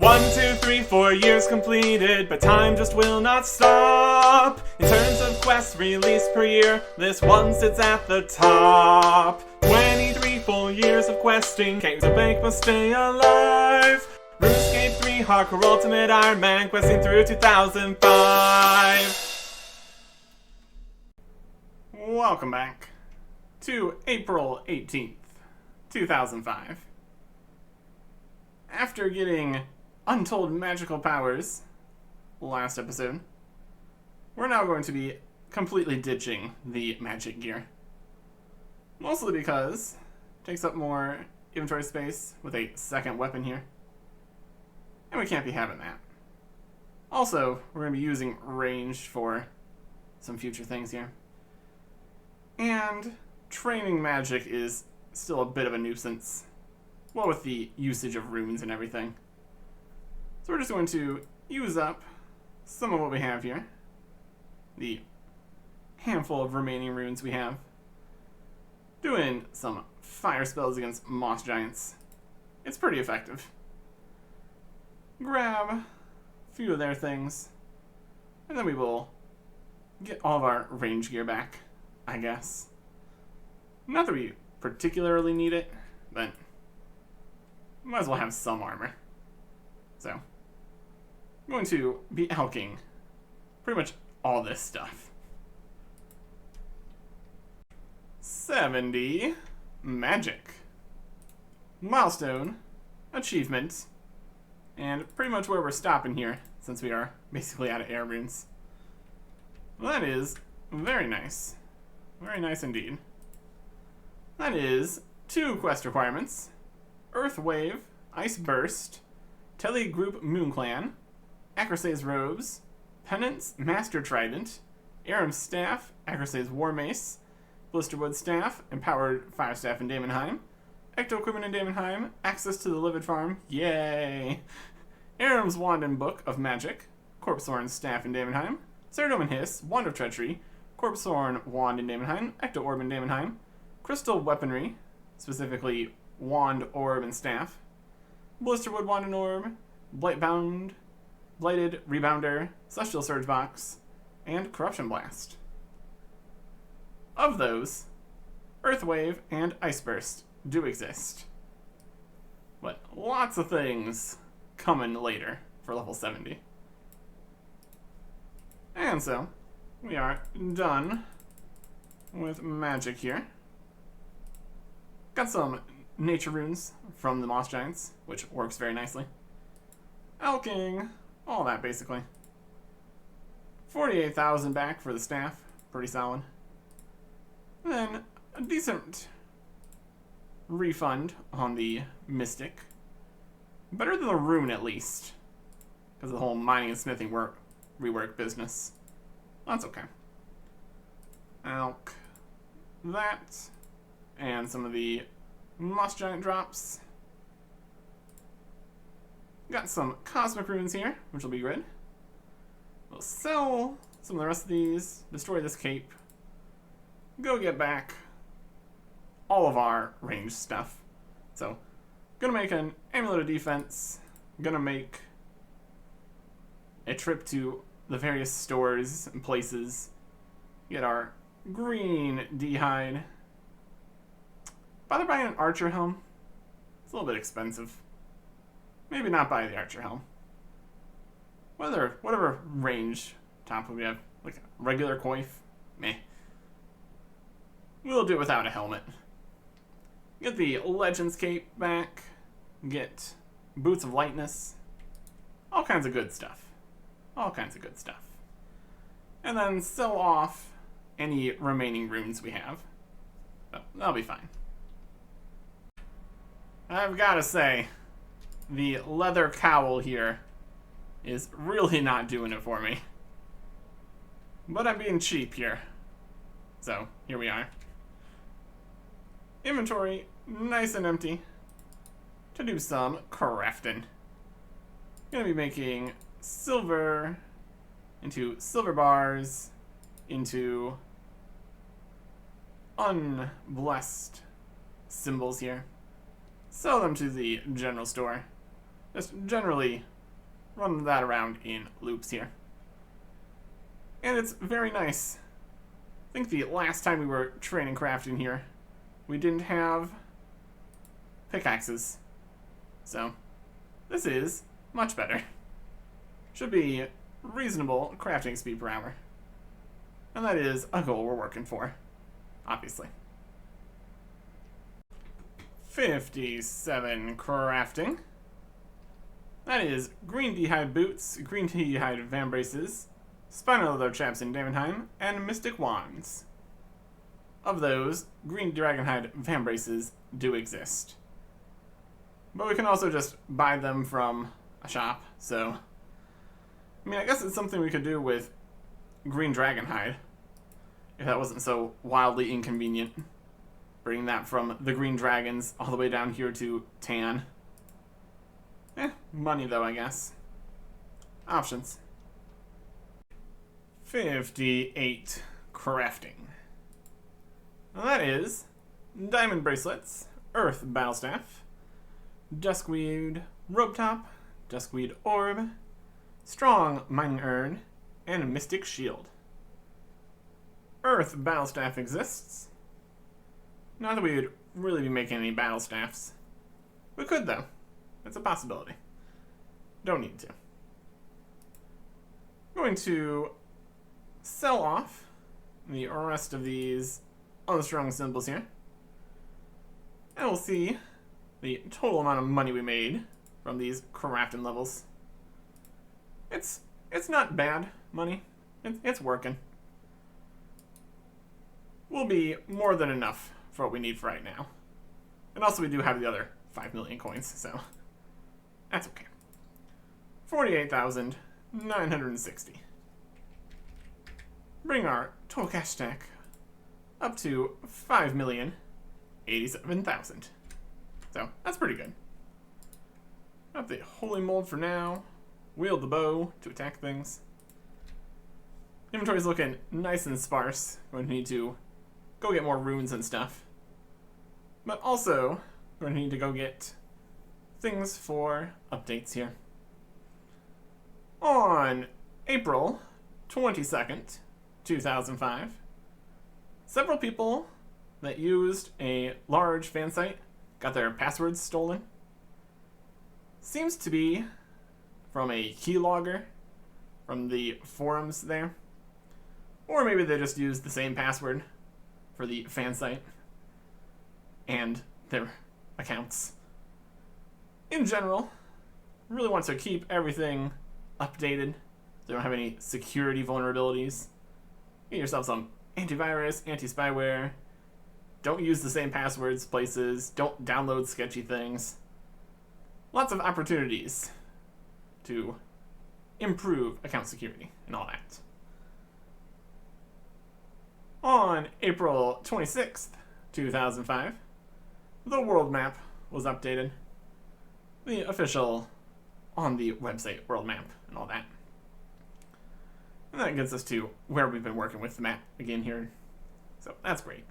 1, 2, 3, 4 years completed, but time just will not stop. In terms of quests released per year, this one sits at the top. 23 full years of questing, Caves of Bank must stay alive. RuneScape 3 Hardcore Ultimate Ironman, questing through 2005. Welcome back to April 18th, 2005. After getting untold magical powers last episode, we're now going to be completely ditching the magic gear. Mostly because it takes up more inventory space with a second weapon here, and we can't be having that. Also, we're going to be using range for some future things here. And training magic is still a bit of a nuisance, well, with the usage of runes and everything. So we're just going to use up some of what we have here, the handful of remaining runes we have, doing some fire spells against moss giants. It's pretty effective. Grab a few of their things, and then we will get all of our range gear back, I guess. Not that we particularly need it, but might as well have some armor. So, I'm going to be alching pretty much all this stuff. 70 magic. Milestone, achievement, and pretty much where we're stopping here, since we are basically out of air runes. Well, that is very nice. Very nice indeed. That is 2 quest requirements. Earth Wave, Ice Burst, Telly Group Moon Clan, Acrosay's Robes, Penance Master Trident, Aram's Staff, Acrosay's War Mace, Blisterwood Staff, Empowered Fire Staff in Daemonheim, Ecto Equipment in Daemonheim, Access to the Livid Farm, yay! Aram's Wand and Book of Magic, Corpsehorn's Staff in Daemonheim, Ceridome and Hiss, Wand of Treachery, Corpsehorn Wand in Daemonheim, Ecto Orb in Daemonheim, Crystal Weaponry, specifically Wand, Orb, and Staff, Blisterwood Wand and Orb, Blightbound, Blighted Rebounder, Celestial Surge Box, and Corruption Blast. Of those, Earth Wave and Ice Burst do exist, but lots of things coming later for level 70. And so, we are done with magic here. Got some nature runes from the moss giants, which works very nicely. Alching, all that basically. 48,000 back for the staff, pretty solid. Then a decent refund on the mystic. Better than the rune at least, because of the whole mining and smithing rework business. That's okay. Alch that, and some of the moss giant drops. Got some cosmic runes here, which will be good. We'll sell some of the rest of these, destroy this cape, go get back all of our ranged stuff. So, gonna make an Amulet of Defense, gonna make a trip to the various stores and places, get our green D-hide. Bother buying an archer helm? It's a little bit expensive. Maybe not buy the archer helm. Whatever range top we have, like a regular coif, meh. We'll do it without a helmet. Get the Legends cape back, get Boots of Lightness, all kinds of good stuff. All kinds of good stuff. And then sell off any remaining runes we have. So, that'll be fine. I've got to say, the leather cowl here is really not doing it for me. But I'm being cheap here. So, here we are. Inventory, nice and empty. To do some crafting. Gonna be making silver into silver bars, into unblessed symbols here. Sell them to the general store. Just generally run that around in loops here. And it's very nice. I think the last time we were training crafting here, we didn't have pickaxes. So, this is much better. Should be reasonable crafting speed per hour. And that is a goal we're working for, obviously. 57 crafting. That is green d'hide boots, green d'hide van braces, spinal leather chaps in Davenheim, and mystic wands. Of those, green dragonhide van braces do exist. But we can also just buy them from a shop, so... I mean, I guess it's something we could do with green dragonhide, if that wasn't so wildly inconvenient. Bringing that from the green dragons all the way down here to tan. Money though, I guess. Options. 58 crafting. Now that is diamond bracelets, earth battlestaff, duskweed rope top, duskweed orb, strong mining urn, and mystic shield. Earth battlestaff exists. Not that we would really be making any battle staffs. We could though. It's a possibility. Don't need to. I'm going to sell off the rest of these unstrung symbols here. And we'll see the total amount of money we made from these crafting levels. It's not bad money. It's working. Will be more than enough for what we need for right now. And also we do have the other 5 million coins, so that's okay. 48,960. Bring our total cash stack up to 5,087,000. So that's pretty good. Up the holy mold for now. Wield the bow to attack things. Inventory's looking nice and sparse. Going to need to go get more runes and stuff. But also, we're going to need to go get things for updates here. On April 22nd, 2005, several people that used a large fan site got their passwords stolen. Seems to be from a keylogger from the forums there. Or maybe they just used the same password for the fan site and their accounts. In general, really want to keep everything updated. They don't have any security vulnerabilities. Get yourself some antivirus, anti-spyware. Don't use the same passwords places. Don't download sketchy things. Lots of opportunities to improve account security and all that. On April 26th, 2005, the world map was updated. The official on the website world map and all that. And that gets us to where we've been working with the map again here. So that's great.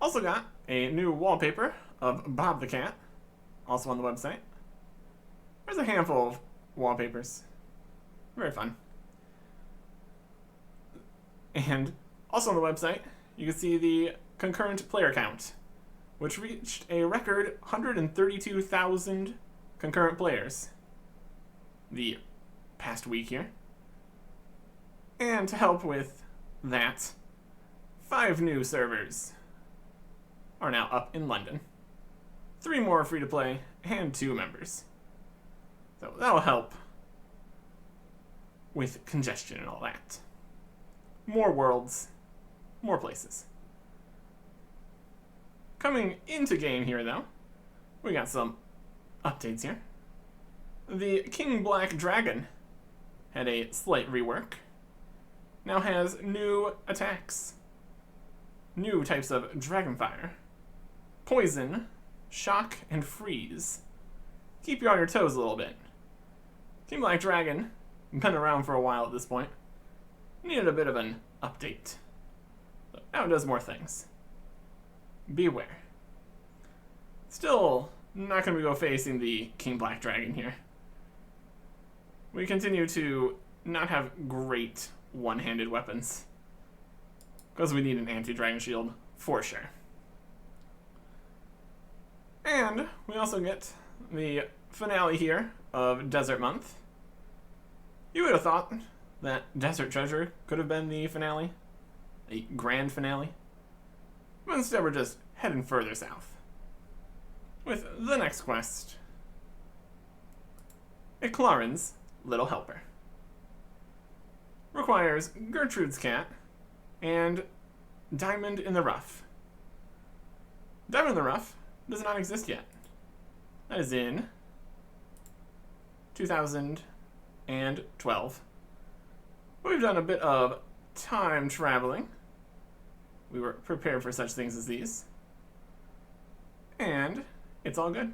Also got a new wallpaper of Bob the Cat, also on the website. There's a handful of wallpapers. Very fun. And also on the website, you can see the concurrent player count, which reached a record 132,000 concurrent players the past week here. And to help with that, 5 new servers are now up in London. 3 more free to play and 2 members. So that'll help with congestion and all that. More worlds, more places. Coming into game here though, we got some updates here. The King Black Dragon had a slight rework. Now has new attacks. New types of Dragonfire. Poison, Shock, and Freeze. Keep you on your toes a little bit. King Black Dragon, been around for a while at this point. Needed a bit of an update. So now it does more things. Beware. Still not going to go facing the King Black Dragon here. we continue to not have great one-handed weapons. Because we need an anti-dragon shield, for sure. And we also get the finale here of Desert Month. You would have thought that Desert Treasure could have been the finale, a grand finale. But instead we're just heading further south. With the next quest. Eclarin's Little Helper. Requires Gertrude's Cat and Diamond in the Rough. Diamond in the Rough does not exist yet. That is in 2012. We've done a bit of time traveling. We were prepared for such things as these. And it's all good.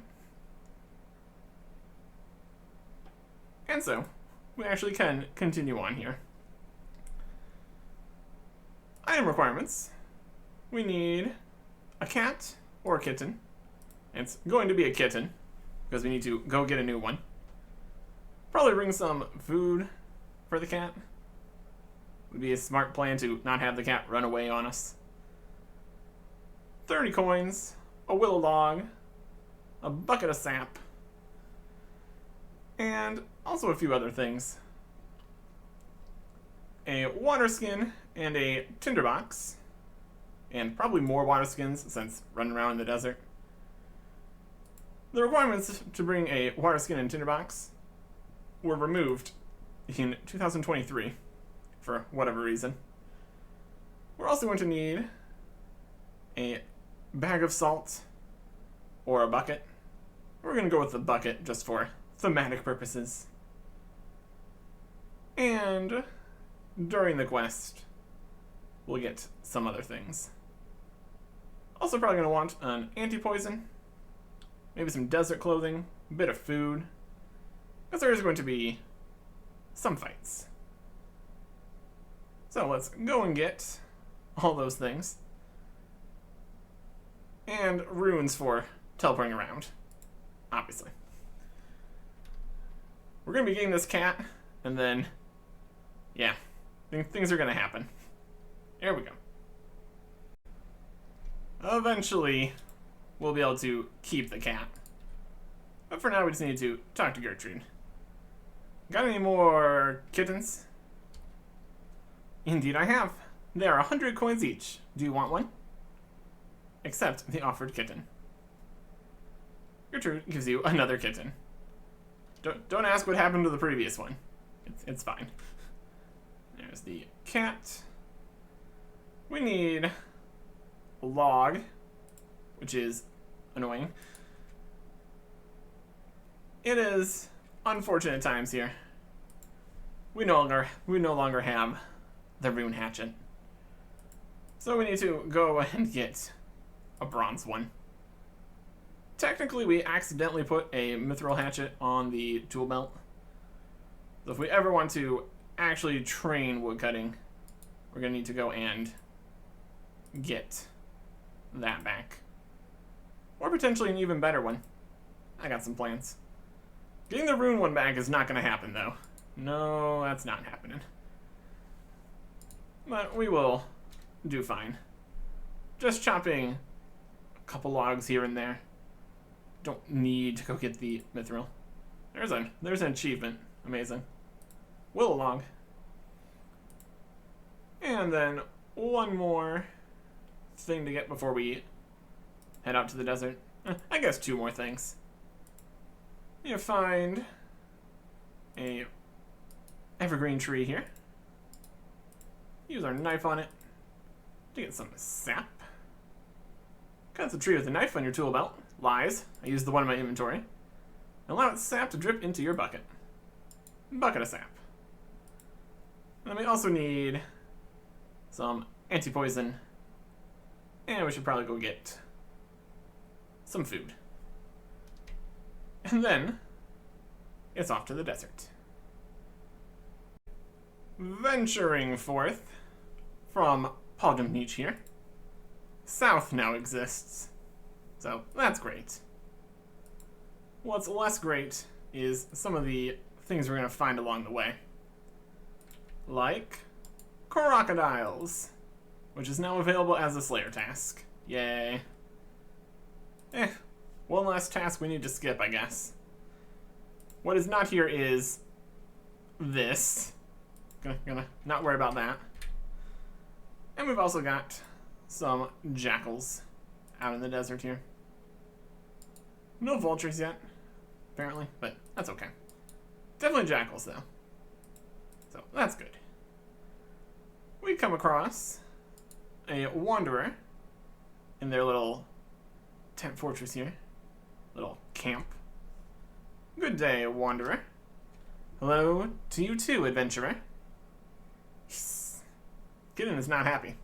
And so, we actually can continue on here. Item requirements. We need a cat or a kitten. It's going to be a kitten, because we need to go get a new one. Probably bring some food for the cat. Would be a smart plan to not have the cat run away on us. 30 coins, a willow log, a bucket of sap, and also a few other things. A water skin and a tinderbox, and probably more water skins since running around in the desert. The requirements to bring a water skin and tinderbox were removed in 2023 for whatever reason. We're also going to need a bag of salt or a bucket. We're going to go with the bucket just for thematic purposes. And during the quest, we'll get some other things. Also probably going to want an anti-poison, maybe some desert clothing, a bit of food, because there is going to be some fights. So let's go and get all those things. And runes for teleporting around, obviously. We're going to be getting this cat, and then, yeah, things are going to happen. There we go. Eventually, we'll be able to keep the cat. But for now, we just need to talk to Gertrude. Got any more kittens? Indeed I have. They are 100 coins each. Do you want one? Accept the offered kitten. Gertrude gives you another kitten. Don't ask what happened to the previous one. It's fine. There's the cat. We need a log, which is annoying. It is unfortunate times here. We no longer have the rune hatchet. So we need to go and get a bronze one. Technically, we accidentally put a mithril hatchet on the tool belt. So if we ever want to actually train woodcutting, we're going to need to go and get that back. Or potentially an even better one. I got some plans. Getting the rune one back is not going to happen, though. No, that's not happening. But we will do fine. Just chopping a couple logs here and there. Don't need to go get the mithril. There's an achievement. Amazing. Willow log. And then one more thing to get before we head out to the desert. I guess two more things. You find a evergreen tree here. Use our knife on it to get some sap. Cut the tree with a knife on your tool belt. Lies. I used the one in my inventory. Allow its sap to drip into your bucket. Bucket of sap. And we also need some anti-poison. And we should probably go get some food. And then it's off to the desert. Venturing forth from Podum Beach here. South now exists. So that's great. What's less great is some of the things we're going to find along the way. Like crocodiles, which is now available as a Slayer task. Yay. One last task we need to skip, I guess. What is not here is this. Gonna not worry about that. And we've also got some jackals out in the desert here. No vultures yet, apparently, but that's okay. Definitely jackals, though. So, that's good. We come across a wanderer in their little tent fortress here. Little camp. Good day, wanderer. Hello to you too, adventurer. Gideon is not happy.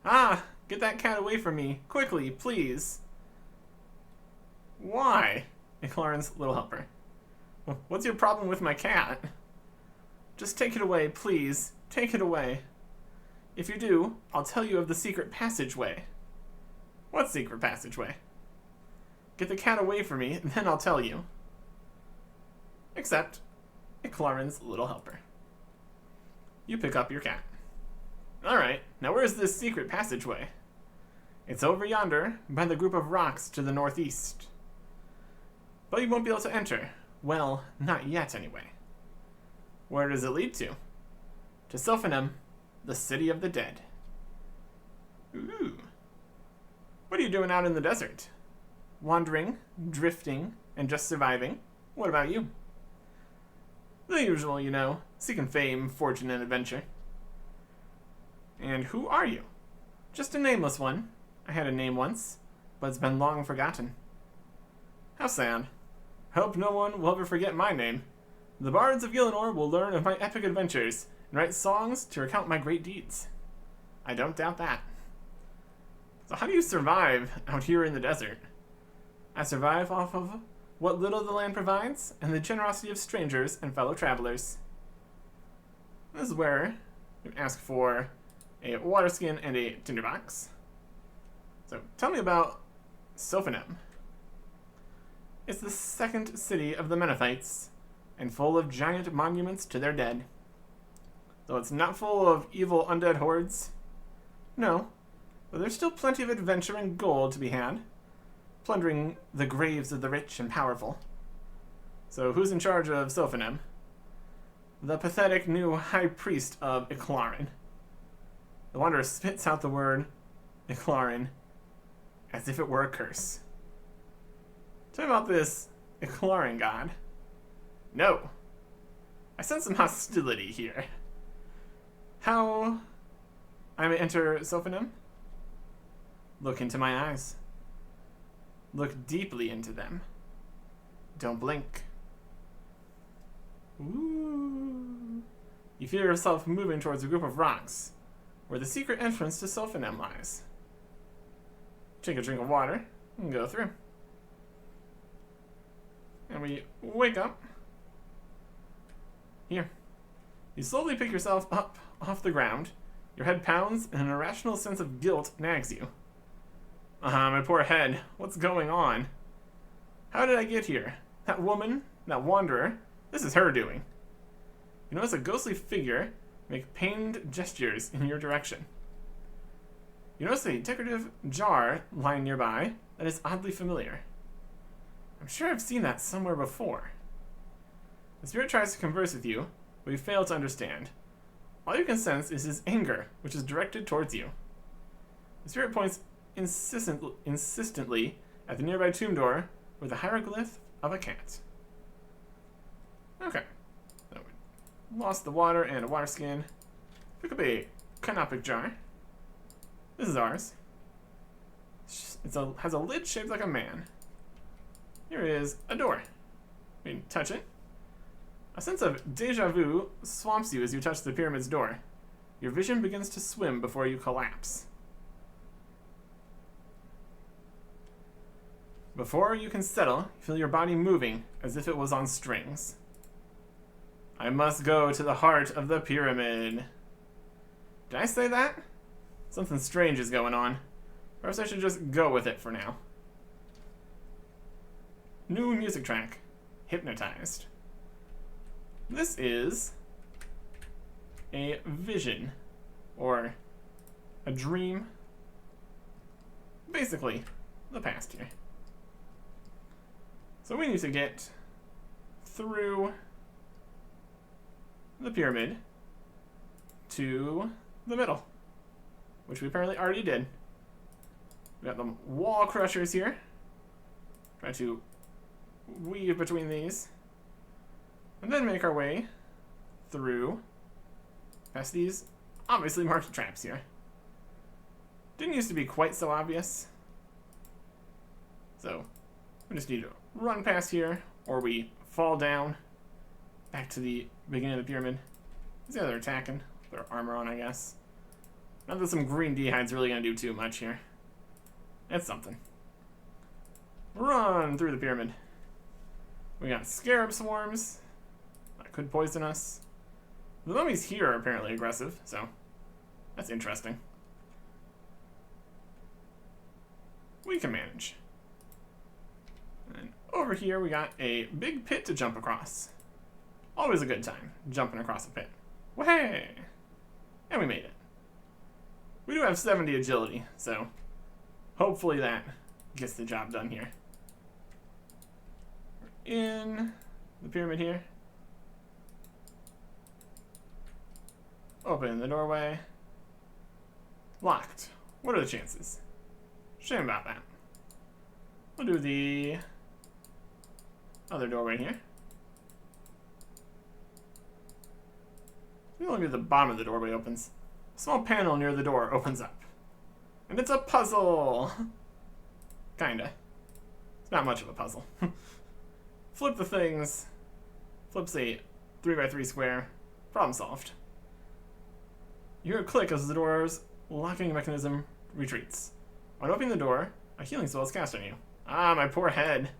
Ah, get that cat away from me. Quickly, please. Why? Iclarin's little helper. What's your problem with my cat? Just take it away, please. Take it away. If you do, I'll tell you of the secret passageway. What secret passageway? Get the cat away from me, and then I'll tell you. Except Iclarin's little helper. You pick up your cat. Alright, now where's this secret passageway? It's over yonder, by the group of rocks to the northeast. But you won't be able to enter. Well, not yet anyway. Where does it lead to? To Sophanem, the city of the dead. Ooh. What are you doing out in the desert? Wandering, drifting, and just surviving. What about you? The usual, you know, seeking fame, fortune, and adventure. And who are you? Just a nameless one. I had a name once, but it's been long forgotten. How sad. Hope no one will ever forget my name. The bards of Gielinor will learn of my epic adventures and write songs to recount my great deeds. I don't doubt that. So how do you survive out here in the desert? I survive off of what little the land provides and the generosity of strangers and fellow travelers. This is where you ask for a water skin and a tinderbox. So tell me about Sophanem. It's the second city of the Menethites, and full of giant monuments to their dead. Though it's not full of evil undead hordes. No, but there's still plenty of adventure and gold to be had, plundering the graves of the rich and powerful. So who's in charge of Sophanem? The pathetic new high priest of Iclarin. The wanderer spits out the word Iclarin as if it were a curse. Tell me about this Iclarin god. No. I sense some hostility here. How I may enter Sophanem? Look into my eyes. Look deeply into them. Don't blink. Ooh. You feel yourself moving towards a group of rocks, where the secret entrance to Sophanem lies. Take a drink of water and go through. And we wake up. Here. You slowly pick yourself up off the ground. Your head pounds, and an irrational sense of guilt nags you. My poor head. What's going on? How did I get here? That woman, that wanderer, this is her doing. You notice a ghostly figure make pained gestures in your direction. You notice a decorative jar lying nearby that is oddly familiar. I'm sure I've seen that somewhere before. The spirit tries to converse with you, but you fail to understand. All you can sense is his anger, which is directed towards you. The spirit points insistently at the nearby tomb door with a hieroglyph of a cat. Okay. So we lost the water and a water skin. Pick up a canopic jar. This is ours. Has a lid shaped like a man. Here is a door. You can touch it. A sense of deja vu swamps you as you touch the pyramid's door. Your vision begins to swim before you collapse. Before you can settle, you feel your body moving as if it was on strings. I must go to the heart of the pyramid. Did I say that? Something strange is going on. Perhaps I should just go with it for now. New music track. Hypnotized. This is a vision, or a dream. Basically, the past here. So we need to get through the pyramid to the middle, which we apparently already did. We got the wall crushers here. Try to weave between these, and then make our way through past these obviously marked traps here. Didn't used to be quite so obvious. So we just need to run past here, or we fall down back to the beginning of the pyramid. See how they're attacking? Their armor on, I guess. Not that some green dehide's really gonna do too much here. It's something. Run through the pyramid. We got scarab swarms that could poison us. The mummies here are apparently aggressive, so that's interesting. We can manage. And over here we got a big pit to jump across. Always a good time, jumping across a pit. Way! And we made it. We do have 70 agility, so hopefully that gets the job done here. We're in the pyramid here. Open the doorway. Locked. What are the chances? Shame about that. We'll do the other doorway here. Only the bottom of the doorway opens. A small panel near the door opens up. And it's a puzzle! Kinda. It's not much of a puzzle. Flip the things. Flips a 3x3 square. Problem solved. You hear a click as the door's locking mechanism retreats. On opening the door, a healing spell is cast on you. Ah, my poor head.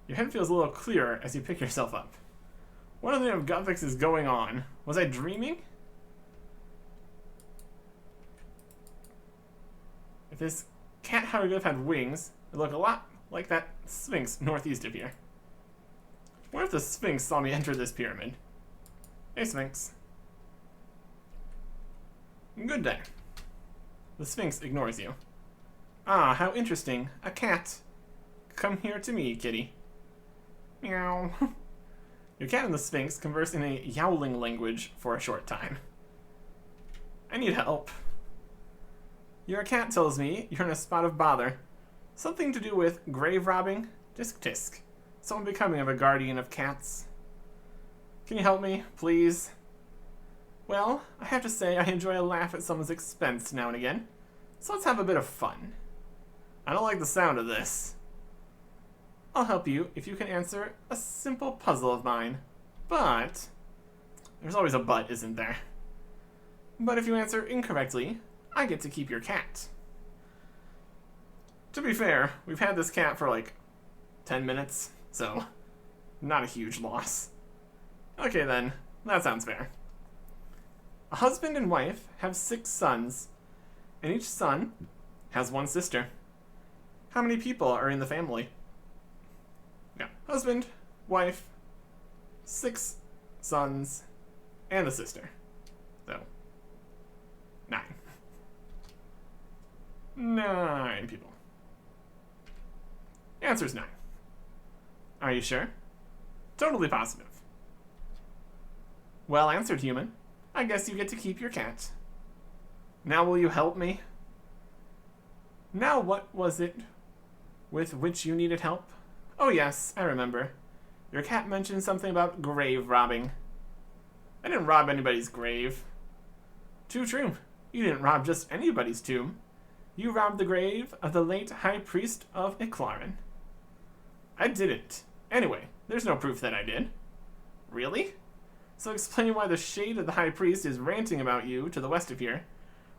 Your head feels a little clearer as you pick yourself up. What on the name of Gothics is going on? Was I dreaming? If this cat hieroglyph had wings, it'd look a lot like that Sphinx northeast of here. What if the Sphinx saw me enter this pyramid? Hey, Sphinx. Good day. The Sphinx ignores you. Ah, how interesting. A cat. Come here to me, kitty. Meow. Your cat and the Sphinx converse in a yowling language for a short time. I need help. Your cat tells me you're in a spot of bother. Something to do with grave robbing? Tisk tisk. Someone becoming of a guardian of cats. Can you help me, please? Well, I have to say I enjoy a laugh at someone's expense now and again. So let's have a bit of fun. I don't like the sound of this. I'll help you if you can answer a simple puzzle of mine. But there's always a but, isn't there? But if you answer incorrectly, I get to keep your cat. To be fair, we've had this cat for like 10 minutes, so not a huge loss. Okay then, that sounds fair. A husband and wife have 6 sons, and each son has 1 sister. How many people are in the family? Yeah, husband, wife, 6 sons, and a sister. So, 9. 9 people. Answer's 9. Are you sure? Totally positive. Well answered, human. I guess you get to keep your cat. Now will you help me? Now what was it with which you needed help? Oh yes, I remember. Your cat mentioned something about grave robbing. I didn't rob anybody's grave. Too true. You didn't rob just anybody's tomb. You robbed the grave of the late High Priest of Iclaran. I didn't. Anyway, there's no proof that I did. Really? So explain why the shade of the High Priest is ranting about you to the west of here.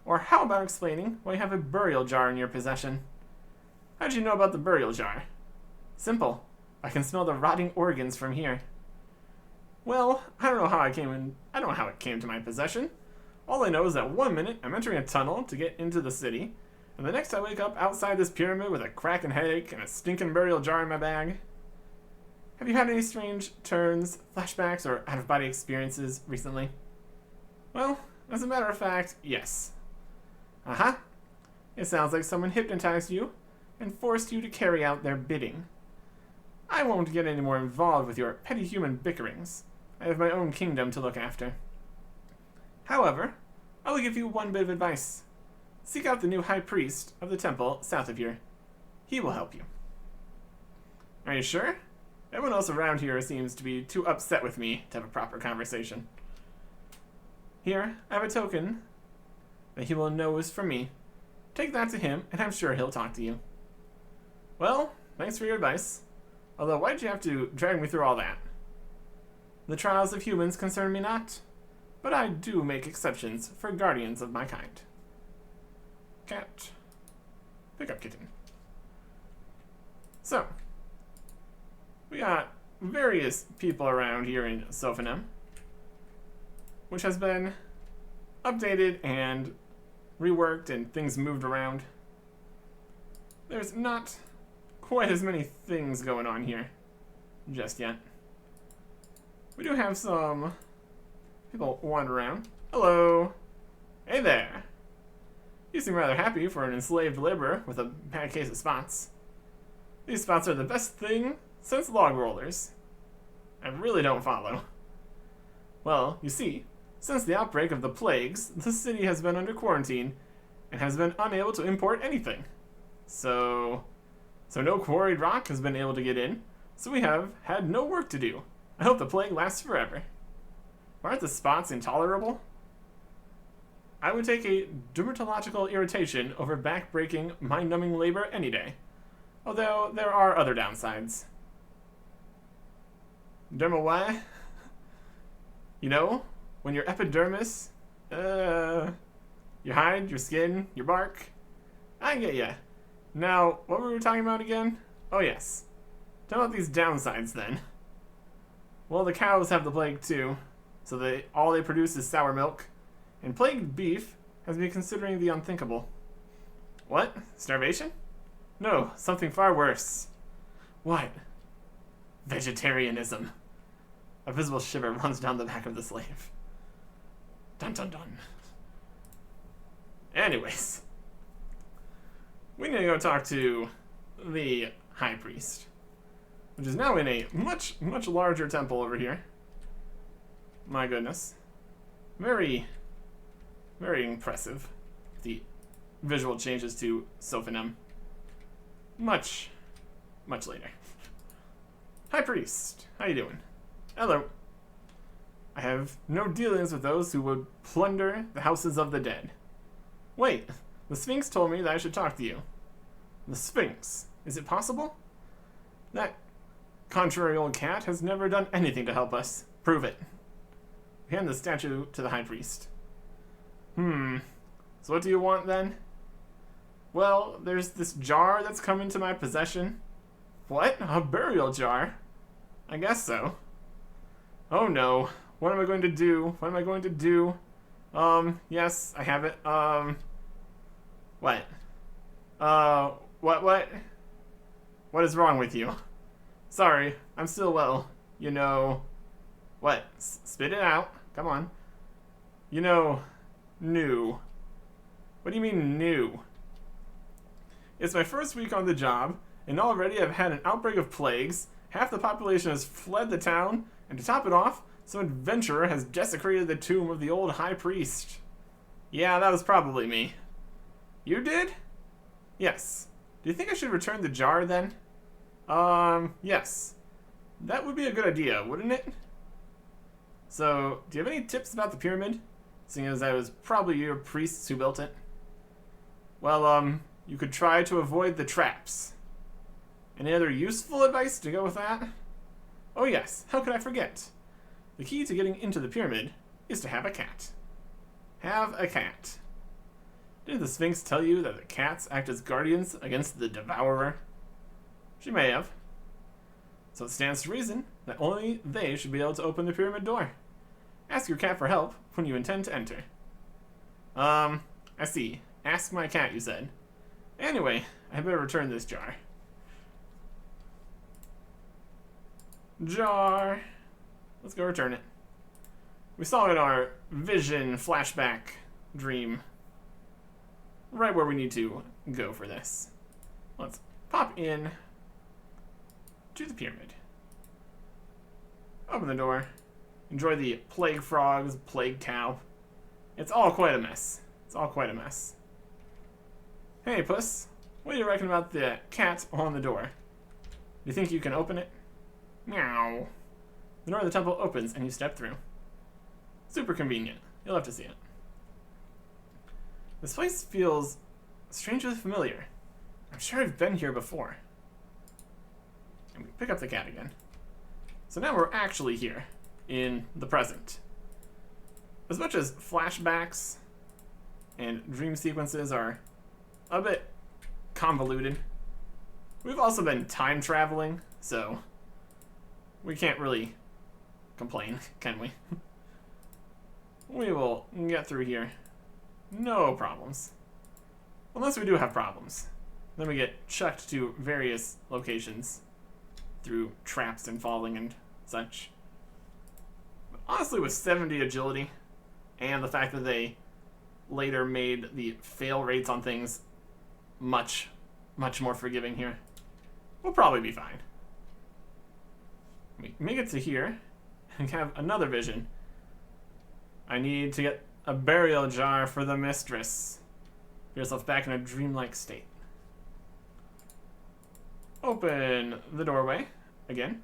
Or how about explaining why you have a burial jar in your possession? How did you know about the burial jar? Simple. I can smell the rotting organs from here. Well, I don't know how it came to my possession. All I know is that one minute I'm entering a tunnel to get into the city, and the next I wake up outside this pyramid with a cracking headache and a stinking burial jar in my bag. Have you had any strange turns, flashbacks, or out-of-body experiences recently? Well, as a matter of fact, yes. Uh-huh. It sounds like someone hypnotized you and forced you to carry out their bidding. I won't get any more involved with your petty human bickerings. I have my own kingdom to look after. However, I will give you one bit of advice. Seek out the new high priest of the temple south of here. He will help you. Are you sure? Everyone else around here seems to be too upset with me to have a proper conversation. Here, I have a token that he will know is from me. Take that to him, and I'm sure he'll talk to you. Well, thanks for your advice. Although, why'd you have to drag me through all that? The trials of humans concern me not, but I do make exceptions for guardians of my kind. Cat. Pick up kitten. So, we got various people around here in Sophanem, which has been updated and reworked and things moved around. There's not quite as many things going on here just yet. We do have some people wander around. Hello. Hey there. You seem rather happy for an enslaved laborer with a bad case of spots. These spots are the best thing since log rollers. I really don't follow. Well, you see, since the outbreak of the plagues, the city has been under quarantine and has been unable to import anything. So no quarried rock has been able to get in, so we have had no work to do. I hope the plague lasts forever. Aren't the spots intolerable? I would take a dermatological irritation over back-breaking, mind-numbing labor any day. Although there are other downsides. Derma what? You know, when your epidermis, your hide, your skin, your bark. I get ya. Now, what were we talking about again? Oh yes. Tell about these downsides then. Well, the cows have the plague too, so all they produce is sour milk. And plagued beef has me considering the unthinkable. What? Starvation? No, something far worse. What? Vegetarianism. A visible shiver runs down the back of the slave. Dun dun dun. Anyways. We need to go talk to the high priest, which is now in a much, much larger temple over here. My goodness. Very, very impressive. The visual changes to Sophanem. Much, much later. High priest, how you doing? Hello. I have no dealings with those who would plunder the houses of the dead. Wait, the Sphinx told me that I should talk to you. The Sphinx? Is it possible? That contrary old cat has never done anything to help us. Prove it. Hand the statue to the high priest. So what do you want then? Well, there's this jar that's come into my possession. What? A burial jar? I guess so. Oh no. What am I going to do? What am I going to do? Yes, I have it. What? What is wrong with you? Sorry, I'm still well. You know... What? Spit it out. Come on. You know... New. What do you mean, new? It's my first week on the job, and already I've had an outbreak of plagues, half the population has fled the town, and to top it off, some adventurer has desecrated the tomb of the old high priest. Yeah, that was probably me. You did? Yes. Do you think I should return the jar then? Yes. That would be a good idea, wouldn't it? So, do you have any tips about the pyramid? Seeing as I was probably your priests who built it. Well, you could try to avoid the traps. Any other useful advice to go with that? Oh yes, how could I forget? The key to getting into the pyramid is to have a cat. Have a cat. Didn't the Sphinx tell you that the cats act as guardians against the devourer? She may have. So it stands to reason that only they should be able to open the pyramid door. Ask your cat for help when you intend to enter. I see. Ask my cat, you said. Anyway, I better return this jar. jar. Let's go return it. We saw in our vision flashback dream right where we need to go for this. Let's pop in to the pyramid. Open the door. Enjoy the plague frogs, plague cow. It's all quite a mess. It's all quite a mess. Hey, Puss. What do you reckon about the cat on the door? Do you think you can open it? Meow. The door of the temple opens and you step through. Super convenient. You'll have to see it. This place feels strangely familiar. I'm sure I've been here before. And we pick up the cat again. So now we're actually here in the present. As much as flashbacks and dream sequences are a bit convoluted, we've also been time traveling, so we can't really complain, can we? We will get through here. No problems. Unless we do have problems. Then we get chucked to various locations through traps and falling and such. But honestly, with 70 agility and the fact that they later made the fail rates on things much more forgiving here, we'll probably be fine. We make it to here and have another vision. I need to get a burial jar for the mistress. Get yourself back in a dreamlike state. Open the doorway again.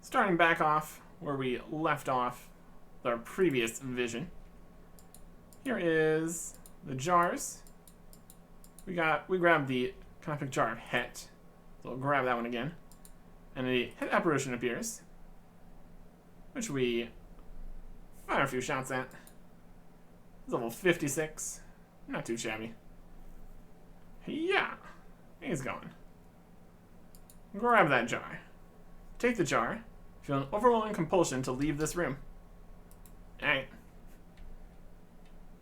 Starting back off where we left off with our previous vision. Here is the jars. We grabbed the canopic jar of het. So we'll grab that one again. And a het apparition appears, which we fire a few shots at. It's level 56. Not too shabby. Yeah. He's going. Grab that jar. Take the jar. Feel an overwhelming compulsion to leave this room. Alright.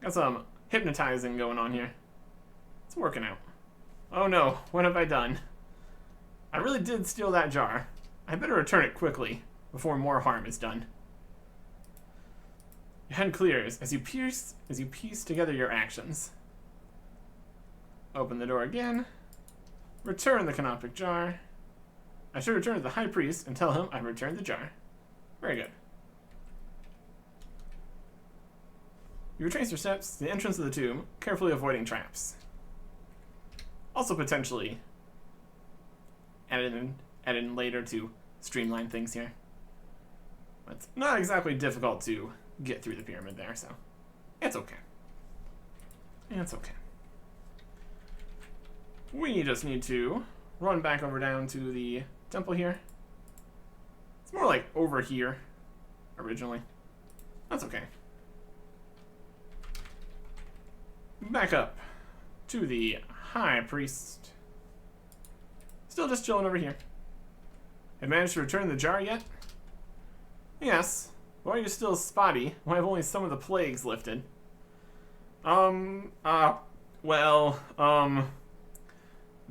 Got some hypnotizing going on here. It's working out. Oh no, what have I done? I really did steal that jar. I better return it quickly before more harm is done. Your head clears as you piece together your actions. Open the door again. Return the canopic jar. I should return to the high priest and tell him I returned the jar. Very good. You retrace your steps to the entrance of the tomb, carefully avoiding traps. Also potentially add in later to streamline things here. But it's not exactly difficult to get through the pyramid there, so it's okay. It's okay. We just need to run back over down to the temple here. It's more like over here originally. That's okay. Back up to the high priest. Still just chilling over here. Have managed to return the jar yet? Yes. Why are you still spotty? Why have only some of the plagues lifted? The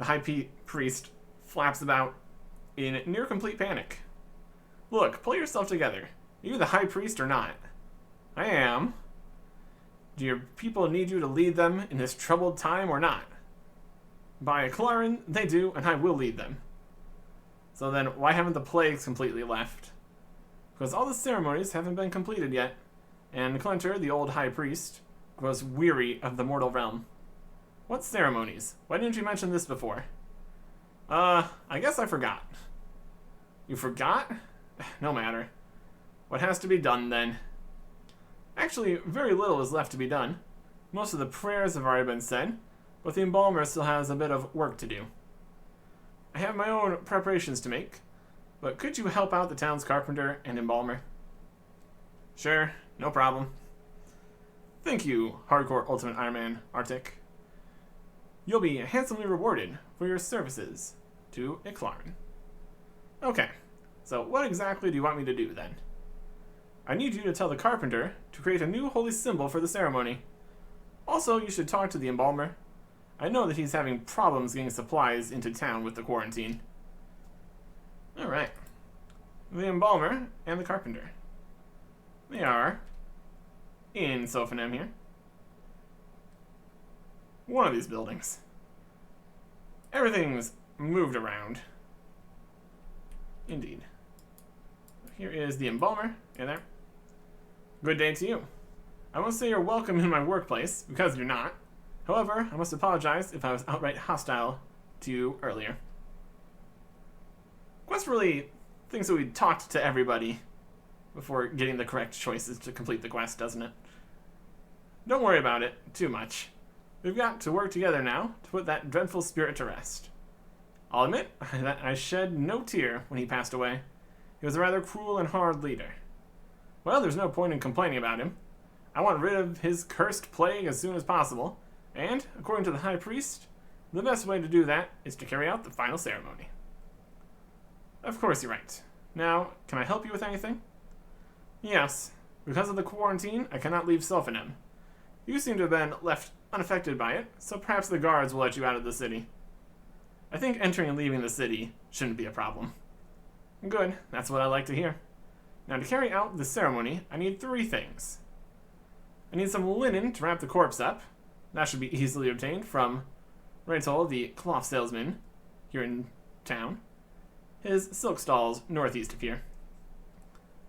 high priest flaps about in near complete panic. Look, pull yourself together. Are you the high priest or not? I am. Do your people need you to lead them in this troubled time or not? By Clarin, they do, and I will lead them. So then, why haven't the plagues completely left? Because all the ceremonies haven't been completed yet, and Clinter, the old high priest, grows weary of the mortal realm. What ceremonies? Why didn't you mention this before? I guess I forgot. You forgot? No matter. What has to be done, then? Actually, very little is left to be done. Most of the prayers have already been said, but the embalmer still has a bit of work to do. I have my own preparations to make, but could you help out the town's carpenter and embalmer? Sure, no problem. Thank you, Hardcore Ultimate Ironman Artic. You'll be handsomely rewarded for your services to Iclarin. Okay, so what exactly do you want me to do then? I need you to tell the carpenter to create a new holy symbol for the ceremony. Also, you should talk to the embalmer. I know that he's having problems getting supplies into town with the quarantine. Alright. The embalmer and the carpenter. They are in Sophonem here. One of these buildings. Everything's moved around. Indeed. Here is the embalmer. Hey there. Good day to you. I won't say you're welcome in my workplace, because you're not. However, I must apologize if I was outright hostile to you earlier. Quest really thinks that we talked to everybody before getting the correct choices to complete the quest, doesn't it? Don't worry about it too much. We've got to work together now to put that dreadful spirit to rest. I'll admit that I shed no tear when he passed away. He was a rather cruel and hard leader. Well, there's no point in complaining about him. I want rid of his cursed plague as soon as possible, and, according to the High Priest, the best way to do that is to carry out the final ceremony. Of course you're right. Now, can I help you with anything? Yes. Because of the quarantine, I cannot leave Sophonem. You seem to have been left unaffected by it, so perhaps the guards will let you out of the city. I think entering and leaving the city shouldn't be a problem. Good, that's what I like to hear. Now, to carry out the ceremony, I need 3 things. I need some linen to wrap the corpse up. That should be easily obtained from Raytol, the cloth salesman here in town. His silk stalls northeast of here.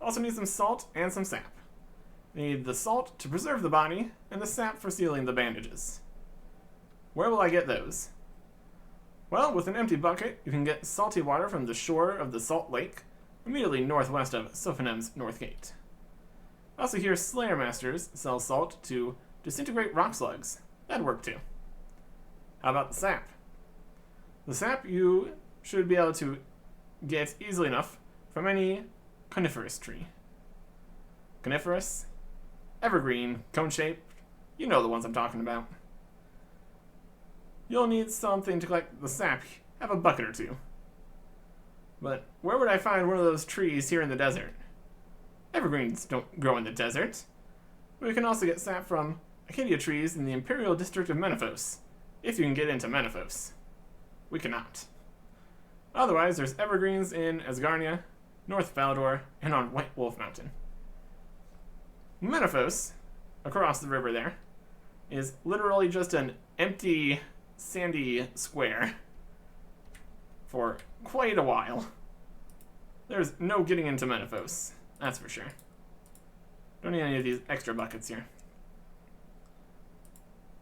Also need some salt and some sap. I need the salt to preserve the body, and the sap for sealing the bandages. Where will I get those? Well, with an empty bucket, you can get salty water from the shore of the Salt Lake, immediately northwest of Sophonem's North Gate. I also hear Slayer Masters sell salt to disintegrate rock slugs. That'd work too. How about the sap? The sap you should be able to get easily enough from any coniferous tree. Coniferous, evergreen, cone-shaped, you know the ones I'm talking about. You'll need something to collect the sap. Have a bucket or 2. But where would I find one of those trees here in the desert? Evergreens don't grow in the desert. But we can also get sap from acacia trees in the Imperial District of Menaphos, if you can get into Menaphos. We cannot. Otherwise, there's evergreens in Asgarnia, North Falador, and on White Wolf Mountain. Menaphos, across the river there, is literally just an empty, sandy square for quite a while. There's no getting into Menaphos, that's for sure. Don't need any of these extra buckets here.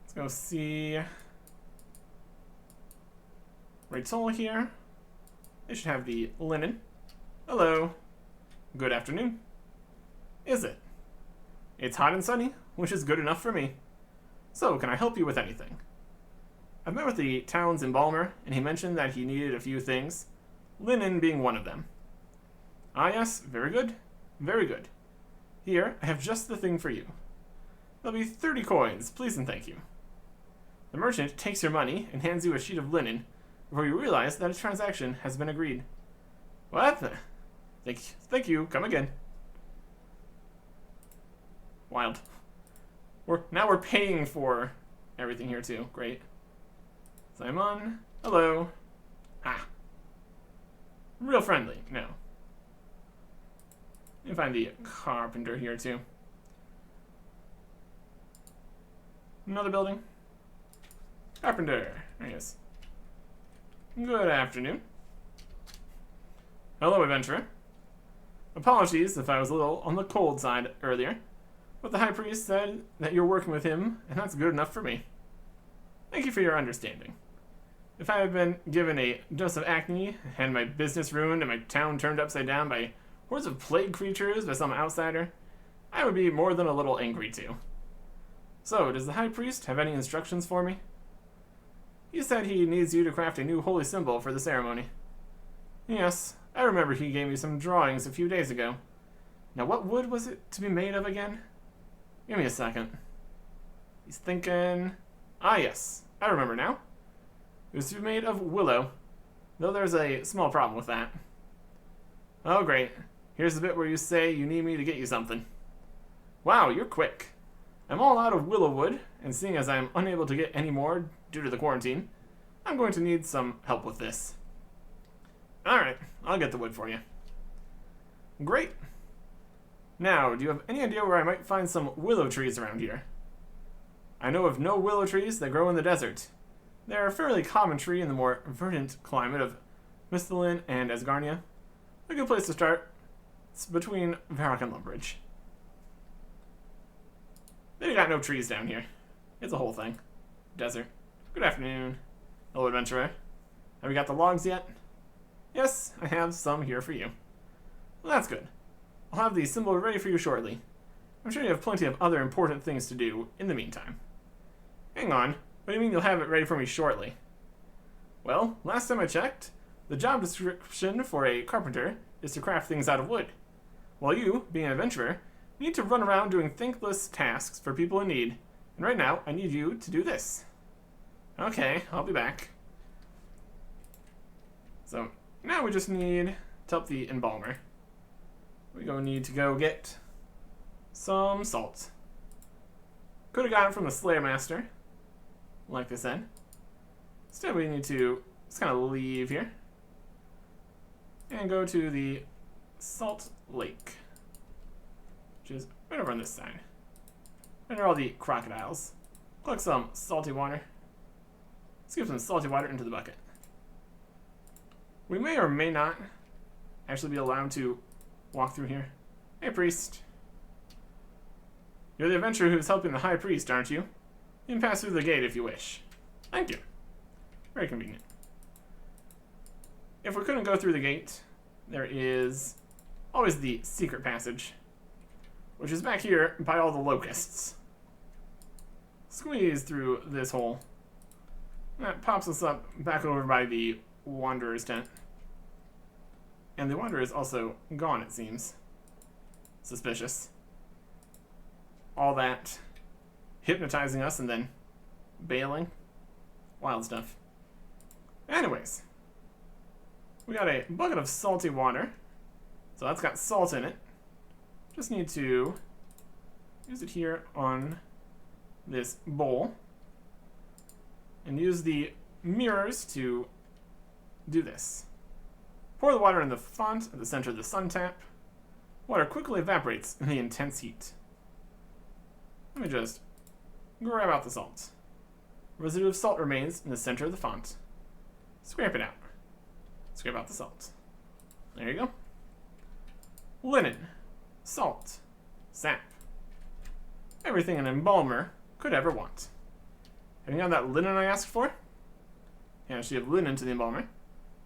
Let's go see Raytol here. They should have the linen. Hello. Good afternoon. Is it? It's hot and sunny, which is good enough for me. So, can I help you with anything? I've met with the town's embalmer, and he mentioned that he needed a few things, linen being one of them. Ah yes, very good. Very good. Here, I have just the thing for you. There'll be 30 coins, please and thank you. The merchant takes your money and hands you a sheet of linen before you realize that a transaction has been agreed. What? Thank you, come again. Wild. Now we're paying for everything here too, great. Simon, hello. Ah. Real friendly, no. Let me find the carpenter here too. Another building. Carpenter, there he is. Good afternoon. Hello, adventurer. Apologies if I was a little on the cold side earlier, but the High Priest said that you're working with him, and that's good enough for me. Thank you for your understanding. If I had been given a dose of acne, and my business ruined and my town turned upside down by hordes of plague creatures by some outsider, I would be more than a little angry too. So, does the High Priest have any instructions for me? He said he needs you to craft a new holy symbol for the ceremony. Yes, I remember he gave me some drawings a few days ago. Now what wood was it to be made of again? Give me a second. He's thinking... Ah yes, I remember now. It was to be made of willow, though there's a small problem with that. Oh great, here's the bit where you say you need me to get you something. Wow, you're quick. I'm all out of willow wood, and seeing as I'm unable to get any more due to the quarantine, I'm going to need some help with this. Alright, I'll get the wood for you. Great. Now, do you have any idea where I might find some willow trees around here? I know of no willow trees that grow in the desert. They're a fairly common tree in the more verdant climate of Misthalin and Asgarnia. A good place to start. It's between Varrock and Lumbridge. They got no trees down here. It's a whole thing. Desert. Good afternoon, hello adventurer. Have you got the logs yet? Yes, I have some here for you. Well, that's good. I'll have the symbol ready for you shortly. I'm sure you have plenty of other important things to do in the meantime. Hang on, what do you mean you'll have it ready for me shortly? Well, last time I checked, the job description for a carpenter is to craft things out of wood. While you, being an adventurer, need to run around doing thankless tasks for people in need. And right now, I need you to do this. Okay, I'll be back. So, now we just need to help the embalmer. We're going to need to go get some salt. Could have gotten it from the Slayer Master, like I said. Instead, we need to just kind of leave here and go to the Salt Lake, which is right over on this side. Under all the crocodiles. Collect some salty water. Let's give some salty water into the bucket. We may or may not actually be allowed to walk through here. Hey, priest. You're the adventurer who's helping the high priest, aren't you? You can pass through the gate if you wish. Thank you. Very convenient. If we couldn't go through the gate, there is always the secret passage, which is back here by all the locusts. Squeeze through this hole. That pops us up back over by the Wanderer's tent. And the Wanderer is also gone, it seems. Suspicious. All that hypnotizing us and then bailing. Wild stuff. Anyways. We got a bucket of salty water. So that's got salt in it. Just need to use it here on this bowl. And use the mirrors to do this. Pour the water in the font at the center of the sun tap. Water quickly evaporates in the intense heat. Let me just grab out the salt. Residue of salt remains in the center of the font. Scrape it out. Scrape out the salt. There you go. Linen, salt, sap. Everything an embalmer could ever want. Have you got that linen I asked for? Yeah, she have linen to the embalmer.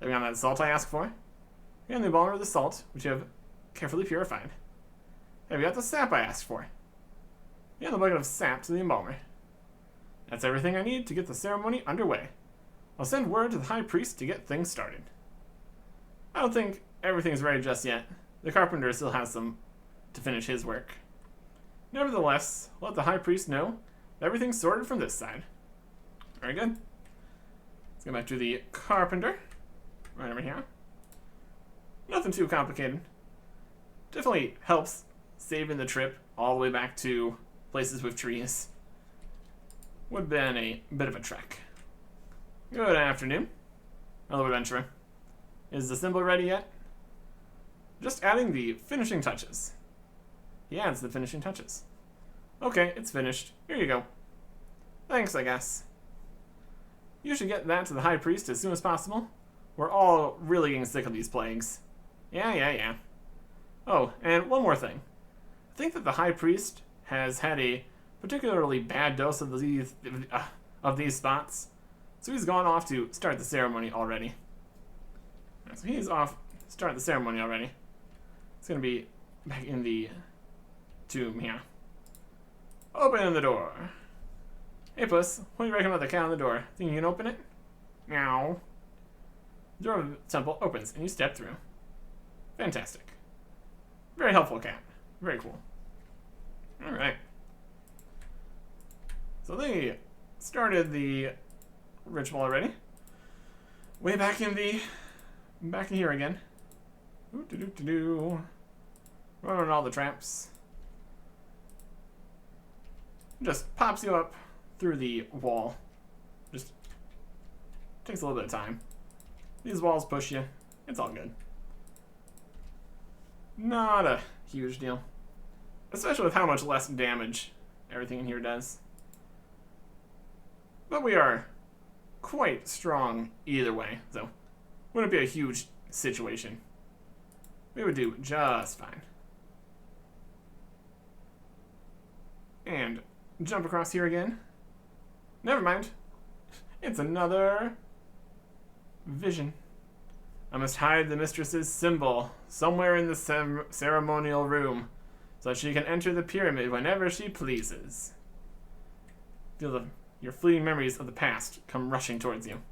Have you got that salt I asked for? You got the embalmer the salt, which you have carefully purified. Have you got the sap I asked for? You got the bucket of sap to the embalmer. That's everything I need to get the ceremony underway. I'll send word to the high priest to get things started. I don't think everything's ready just yet. The carpenter still has some to finish his work. Nevertheless, let the high priest know that everything's sorted from this side. Very good. Let's go back to the carpenter. Right over here. Nothing too complicated. Definitely helps saving the trip all the way back to places with trees. Would have been a bit of a trek. Good afternoon. Hello, adventurer. Is the symbol ready yet? Just adding the finishing touches. He adds the finishing touches. Okay, it's finished. Here you go. Thanks, I guess. You should get that to the high priest as soon as possible. We're all really getting sick of these plagues. Yeah. Oh, and one more thing. I think that the high priest has had a particularly bad dose of these spots. So he's gone off to start the ceremony already. So he's off to start the ceremony already. It's going to be back in the tomb here. Open the door. Hey, Puss. What do you reckon about the cat on the door? Think you can open it? Meow. The door of the temple opens, and you step through. Fantastic. Very helpful cat. Very cool. Alright. So they started the ritual already. Way back in here again. Running all the traps. Just pops you up through the wall. Just takes a little bit of time. These walls push you. It's all good. Not a huge deal. Especially with how much less damage everything in here does. But we are quite strong either way, so wouldn't be a huge situation. We would do just fine. And jump across here again. Never mind. It's another vision. I must hide the mistress's symbol somewhere in the ceremonial room so that she can enter the pyramid whenever she pleases. Feel your fleeting memories of the past come rushing towards you.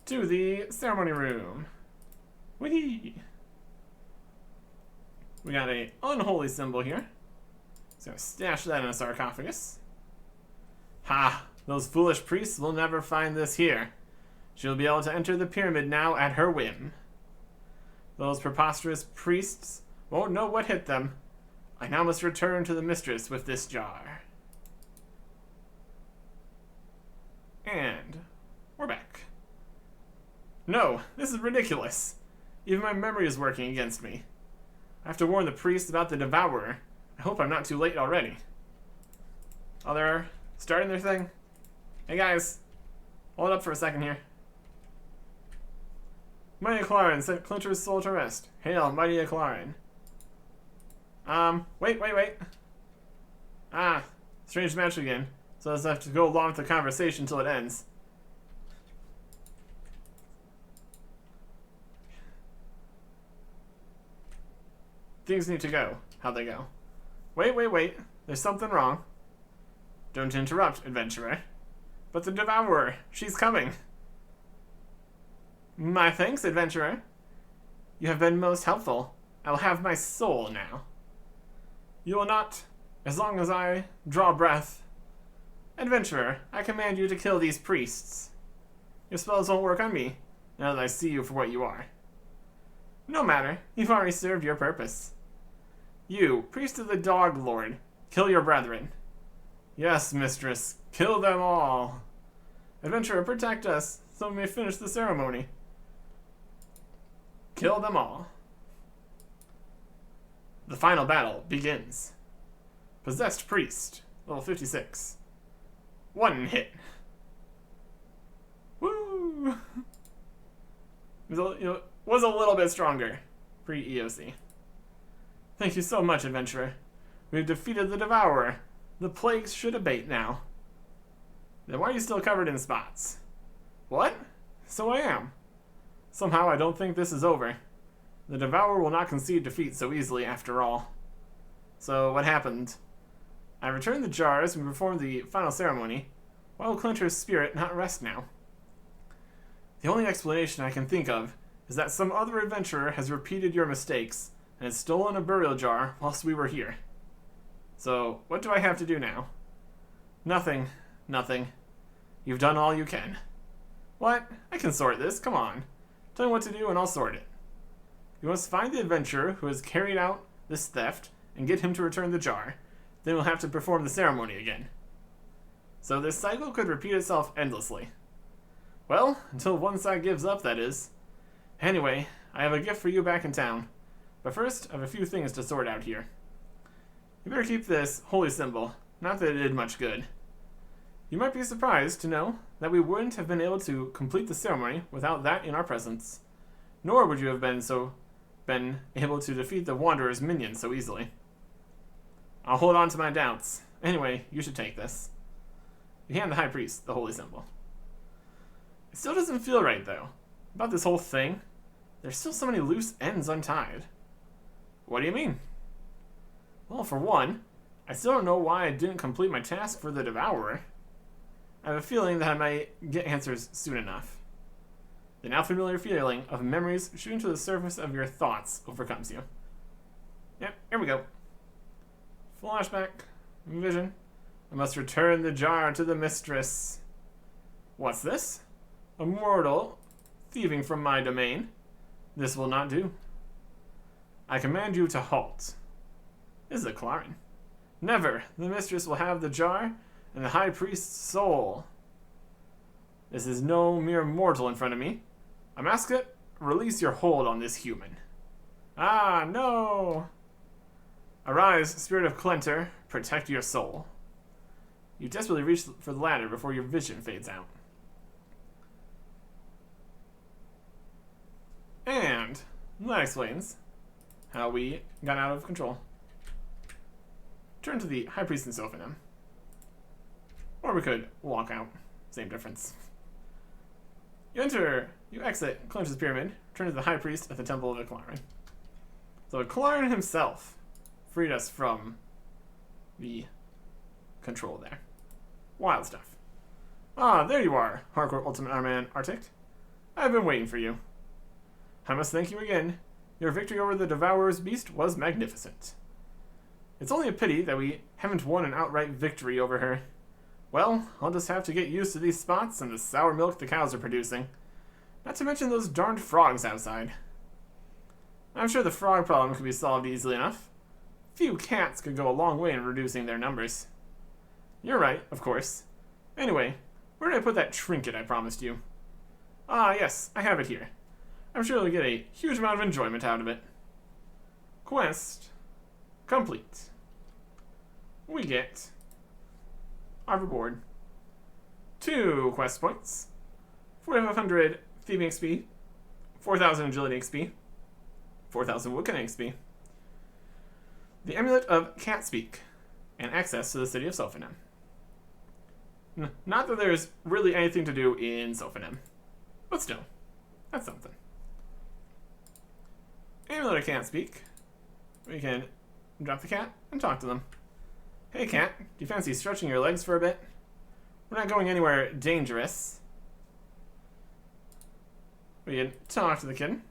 To the ceremony room. Whee! We got a unholy symbol here. So stash that in a sarcophagus. Ha! Those foolish priests will never find this here. She'll be able to enter the pyramid now at her whim. Those preposterous priests won't know what hit them. I now must return to the mistress with this jar. And we're back. No, this is ridiculous. Even my memory is working against me. I have to warn the priest about the devourer. I hope I'm not too late already. Oh, they're starting their thing? Hey guys, hold up for a second here. Mighty Aclarin sent Clinter's soul to rest. Hail, Mighty Aclarin. Wait. Ah, strange match again. So I have to go along with the conversation until it ends. Things need to go. How'd they go? Wait. There's something wrong. Don't interrupt, adventurer. But the devourer, she's coming. My thanks, adventurer. You have been most helpful. I will have my soul now. You will not, as long as I draw breath. Adventurer, I command you to kill these priests. Your spells won't work on me, now that I see you for what you are. No matter, you've already served your purpose. You, priest of the Dog Lord, kill your brethren. Yes, mistress, kill them all. Adventurer, protect us, so we may finish the ceremony. Kill them all. The final battle begins. Possessed priest, level 56. 1 hit. Woo! Was a little bit stronger pre-EOC. Thank you so much, adventurer. We've defeated the devourer. The plagues should abate now. Then why are you still covered in spots? What? So I am. Somehow I don't think this is over. The devourer will not concede defeat so easily after all. So what happened? I returned the jars and performed the final ceremony. Why will Clinter's spirit not rest now? The only explanation I can think of is that some other adventurer has repeated your mistakes and has stolen a burial jar whilst we were here. So, what do I have to do now? Nothing. You've done all you can. What? I can sort this, come on. Tell me what to do and I'll sort it. You must find the adventurer who has carried out this theft and get him to return the jar. Then we'll have to perform the ceremony again. So this cycle could repeat itself endlessly. Well, until one side gives up, that is. Anyway, I have a gift for you back in town. But first, I have a few things to sort out here. You better keep this holy symbol, not that it did much good. You might be surprised to know that we wouldn't have been able to complete the ceremony without that in our presence. Nor would you have been able to defeat the Wanderer's minions so easily. I'll hold on to my doubts. Anyway, you should take this. You hand the High Priest the holy symbol. It still doesn't feel right, though. About this whole thing, there's still so many loose ends untied. What do you mean? Well, for one, I still don't know why I didn't complete my task for the Devourer. I have a feeling that I might get answers soon enough. The now familiar feeling of memories shooting to the surface of your thoughts overcomes you. Yep, here we go. Flashback. Vision. I must return the jar to the mistress. What's this? A mortal thieving from my domain. This will not do. I command you to halt. This is a Clarin. Never. The mistress will have the jar and the high priest's soul. This is no mere mortal in front of me. I'm asking it, release your hold on this human. Ah, no! Arise, spirit of Clenter, protect your soul. You desperately reach for the ladder before your vision fades out. And that explains how we got out of control. Turn to the High Priest and Sophanim. Or we could walk out. Same difference. You exit Clench's Pyramid, turn to the High Priest at the Temple of Eclarin. So Eclarin himself freed us from the control there. Wild stuff. Ah, there you are, Hardcore Ultimate Ironman Artic. I've been waiting for you. I must thank you again. Your victory over the Devourer's Beast was magnificent. It's only a pity that we haven't won an outright victory over her. Well, I'll just have to get used to these spots and the sour milk the cows are producing. Not to mention those darned frogs outside. I'm sure the frog problem could be solved easily enough. A few cats could go a long way in reducing their numbers. You're right, of course. Anyway, where did I put that trinket I promised you? Ah, yes, I have it here. I'm sure you'll get a huge amount of enjoyment out of it. Quest complete. We get our reward. 2 quest points, 4,500 thieving XP, 4,000 agility XP, 4,000 woodcutting XP, the Amulet of Catspeak, and access to the city of Sophanim. Not that there's really anything to do in Sophanim, but still, that's something. Amulet of Catspeak. We can drop the cat and talk to them. Hey cat, do you fancy stretching your legs for a bit? We're not going anywhere dangerous. We can talk to the kitten.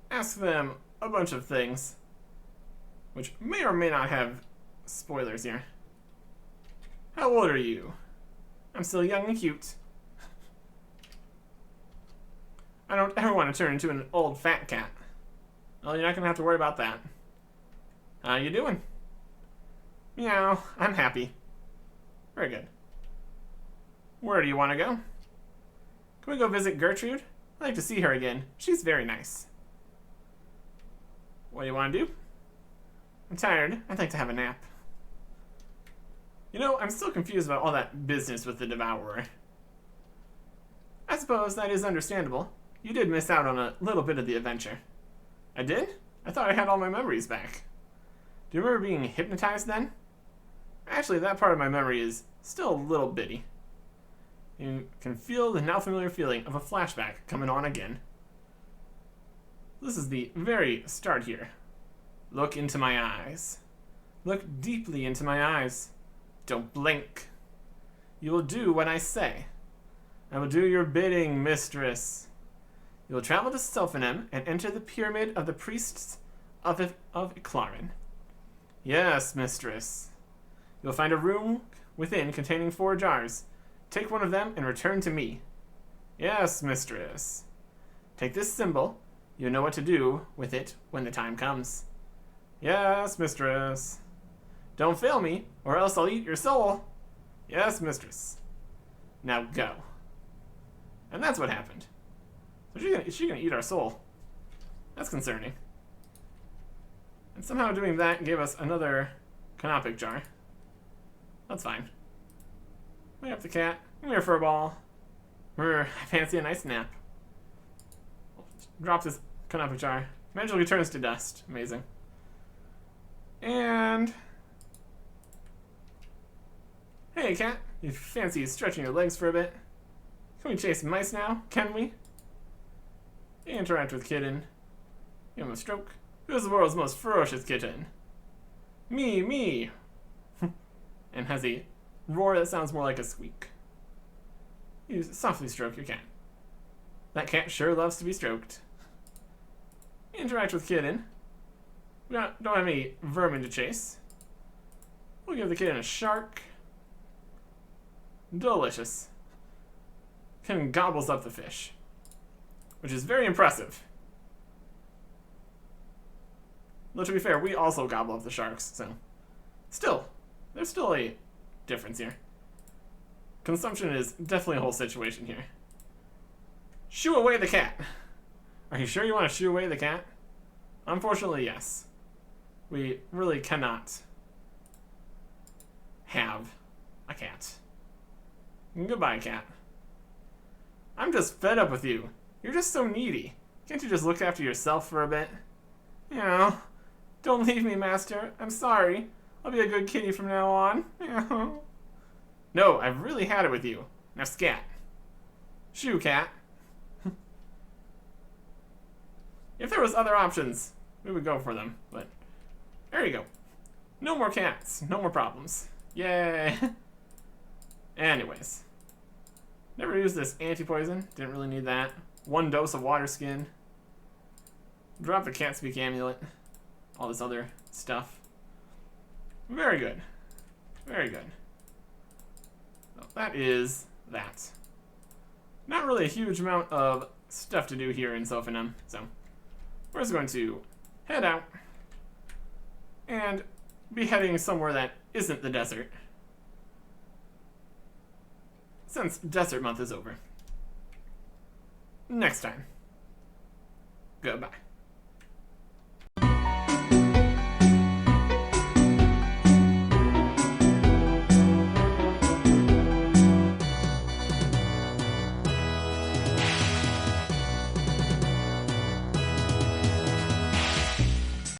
Ask them a bunch of things, which may or may not have spoilers here. How old are you? I'm still young and cute. I don't ever want to turn into an old fat cat. Well, you're not going to have to worry about that. How you doing? Meow, I'm happy. Very good. Where do you want to go? Can we go visit Gertrude? I'd like to see her again. She's very nice. What do you want to do? I'm tired. I'd like to have a nap. You know, I'm still confused about all that business with the Devourer. I suppose that is understandable. You did miss out on a little bit of the adventure. I did? I thought I had all my memories back. Do you remember being hypnotized then? Actually, that part of my memory is still a little bitty. You can feel the now familiar feeling of a flashback coming on again. This is the very start here. Look into my eyes. Look deeply into my eyes. Don't blink. You will do what I say. I will do your bidding, mistress. You will travel to Sophanim and enter the pyramid of the priests of Eclarin. Yes, mistress. You will find a room within containing 4 jars. Take one of them and return to me. Yes, mistress. Take this symbol. You know what to do with it when the time comes. Yes, mistress. Don't fail me, or else I'll eat your soul. Yes, mistress. Now go. And that's what happened. So she's gonna eat our soul. That's concerning. And somehow doing that gave us another canopic jar. That's fine. Wake up the cat. Come here, furball. I fancy a nice nap. Drops this canopic jar. Magically turns to dust. Amazing. And... Hey, cat. You fancy stretching your legs for a bit? Can we chase mice now? Can we? Interact with kitten. Give him a stroke. Who's the world's most ferocious kitten? Me. And has a roar that sounds more like a squeak. You softly stroke your cat. That cat sure loves to be stroked. Interact with kitten. We don't have any vermin to chase. We'll give the kitten a shark. Delicious. Kitten gobbles up the fish, which is very impressive. Though to be fair, we also gobble up the sharks, so still, there's still a difference here. Consumption is definitely a whole situation here. Shoo away the cat. Are you sure you want to shoo away the cat? Unfortunately, yes. We really cannot have a cat. Goodbye, cat. I'm just fed up with you. You're just so needy. Can't you just look after yourself for a bit? You know, don't leave me, master. I'm sorry. I'll be a good kitty from now on. No, I've really had it with you. Now scat. Shoo, cat. If there was other options, we would go for them, but there you go. No more cats. No more problems. Yay. Anyways. Never used this anti-poison. Didn't really need that. 1 dose of water skin. Drop the cat speak amulet. All this other stuff. Very good. Very good. So that is that. Not really a huge amount of stuff to do here in Sophanum, so we're just going to head out and be heading somewhere that isn't the desert, since desert month is over. Next time. Goodbye.